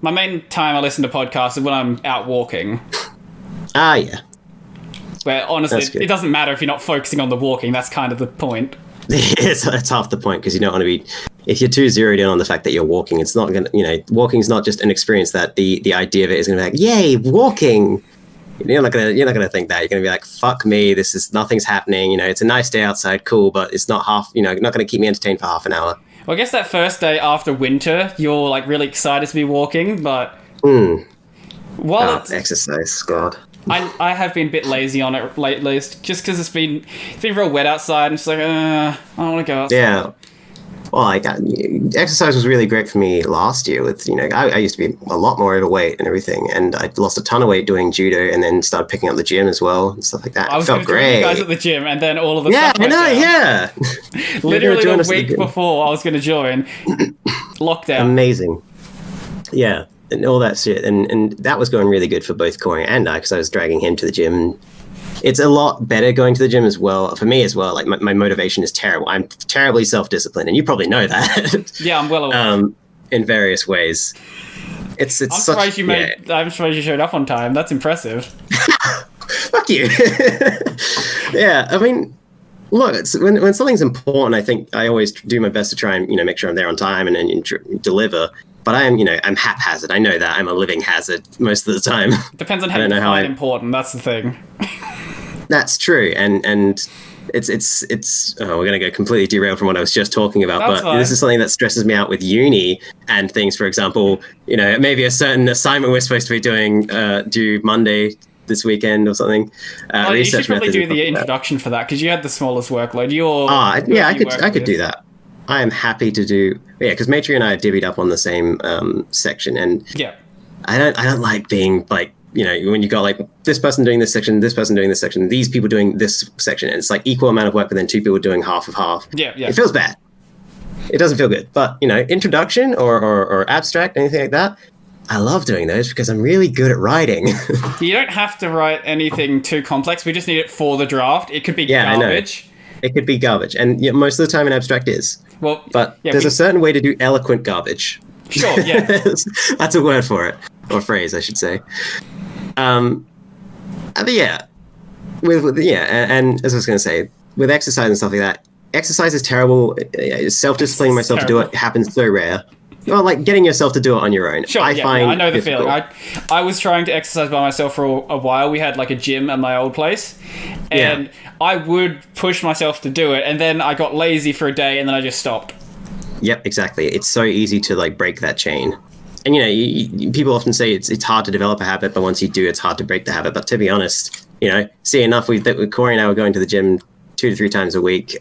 My main time I listen to podcasts is when I'm out walking. Ah, yeah. Where, honestly, it doesn't matter if you're not focusing on the walking. That's kind of the point. That's half the point, because you don't want to be... If you're too zeroed in on the fact that you're walking, it's not going to... walking's not just an experience that the idea of it is going to be like, yay, walking! You're not gonna think that. You're gonna be like, fuck me, nothing's happening. It's a nice day outside, cool, but it's not not gonna keep me entertained for half an hour. Well, I guess that first day after winter, you're like really excited to be walking, but exercise, God. I have been a bit lazy on it lately, just because it's been real wet outside, and it's like, I don't want to go outside. Yeah. Well, exercise was really great for me last year. With I used to be a lot more overweight and everything, and I lost a ton of weight doing judo, and then started picking up the gym as well and stuff like that. I was felt great. You guys at the gym, and then all of the stuff. I know. Yeah. Literally a week before I was going to join, lockdown. Amazing. Yeah, and all that shit, and that was going really good for both Corey and I, because I was dragging him to the gym. It's a lot better going to the gym as well, for me as well. Like, my motivation is terrible. I'm terribly self-disciplined, and you probably know that. Yeah, I'm well aware. In various ways. I'm surprised you showed up on time. That's impressive. Fuck you. Yeah, I mean, look, when something's important, I think I always do my best to try and make sure I'm there on time and deliver. But I'm haphazard. I know that. I'm a living hazard most of the time. Depends on how you define important. That's the thing. That's true, and it's we're gonna go completely derailed from what I was just talking about. That's fine. This is something that stresses me out with uni and things. For example, maybe a certain assignment we're supposed to be doing due Monday this weekend or something. You should probably do the introduction for that, because you had the smallest workload. I could do that. I am happy to do because Matri and I are divvied up on the same section, and I don't like being like. When you got like this person doing this section, this person doing this section, these people doing this section, and it's like equal amount of work, but then two people doing half of half. Yeah. It feels bad. It doesn't feel good. But, introduction or abstract, anything like that, I love doing those because I'm really good at writing. You don't have to write anything too complex. We just need it for the draft. It could be garbage. It could be garbage. And most of the time an abstract is. Well, but there's a certain way to do eloquent garbage. Sure, yeah. That's a word for it. Or phrase, I should say. And as I was going to say, with exercise and stuff like that, exercise is terrible. Self-disciplining myself to do it happens so rare. Well, like getting yourself to do it on your own. Sure, I know the feeling. I was trying to exercise by myself for a while. We had like a gym at my old place, and I would push myself to do it, and then I got lazy for a day, and then I just stopped. Yep, exactly. It's so easy to like break that chain. And people often say it's hard to develop a habit, but once you do, it's hard to break the habit. But to be honest, see enough. Corey and I were going to the gym 2 to 3 times a week,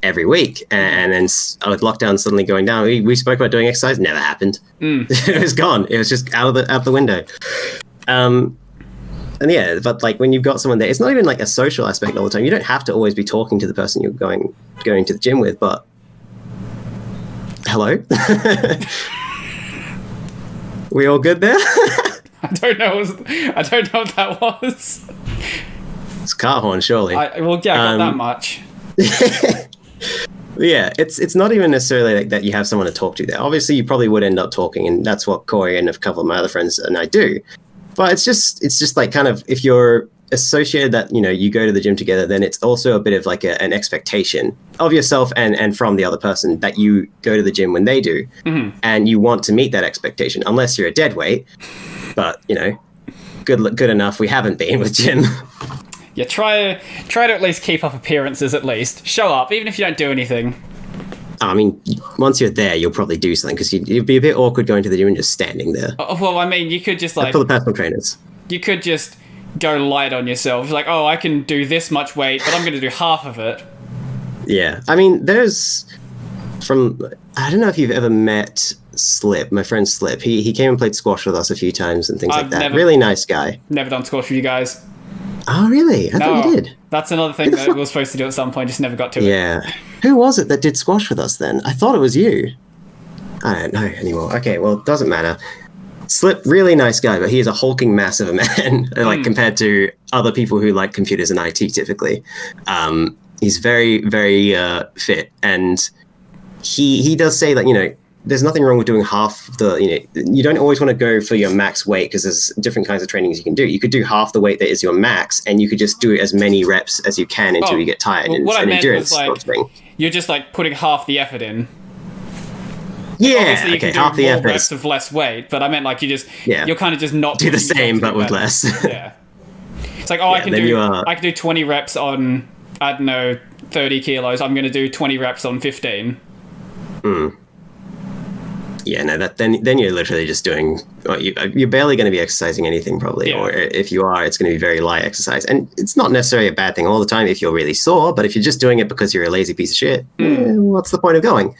every week, and then with lockdown suddenly going down, we spoke about doing exercise. Never happened. It was gone. It was just out the window. But like when you've got someone there, it's not even like a social aspect all the time. You don't have to always be talking to the person you're going to the gym with, but hello. We all good there? I don't know what that was. It's a car horn, surely. I got that much. Yeah, it's not even necessarily like that you have someone to talk to there. Obviously, you probably would end up talking, and that's what Corey and a couple of my other friends and I do. But it's just like kind of, if you're associated that, you go to the gym together, then it's also a bit of like an expectation of yourself and from the other person that you go to the gym when they do. Mm-hmm. And you want to meet that expectation, unless you're a dead weight. But, good enough we haven't been with gym. Yeah, try to at least keep up appearances at least. Show up, even if you don't do anything. I mean, once you're there, you'll probably do something, because you'd be a bit awkward going to the gym and just standing there. Well, I mean, you could just like... For the personal trainers. You could just go light on yourself. Like, I can do this much weight, but I'm going to do half of it. Yeah. I mean, I don't know if you've ever met Slip, my friend Slip. He came and played squash with us a few times and things like that. Really nice guy. Never done squash with you guys. Oh, really? I thought you did. That's another thing that we were supposed to do at some point, just never got to it. Yeah. Who was it that did squash with us then? I thought it was you. I don't know anymore. Okay, well, it doesn't matter. Slip, really nice guy, but he is a hulking mass of a man, compared to other people who like computers and IT typically. He's very, very fit, and he does say that, there's nothing wrong with doing half the, you don't always want to go for your max weight because there's different kinds of trainings you can do. You could do half the weight that is your max, and you could just do as many reps as you can until you get tired. Well, what I meant endurance was like, you're just like putting half the effort in. Yeah, obviously you can do half the more effort reps of less weight, but I meant like you're kind of just not do the same but with less. Yeah, it's like I can do 20 reps on, I don't know, 30 kilos. I'm going to do 20 reps on 15. Yeah, no, then you're literally just doing. You're barely going to be exercising anything probably, or if you are, it's going to be very light exercise, and it's not necessarily a bad thing all the time if you're really sore. But if you're just doing it because you're a lazy piece of shit, what's the point of going?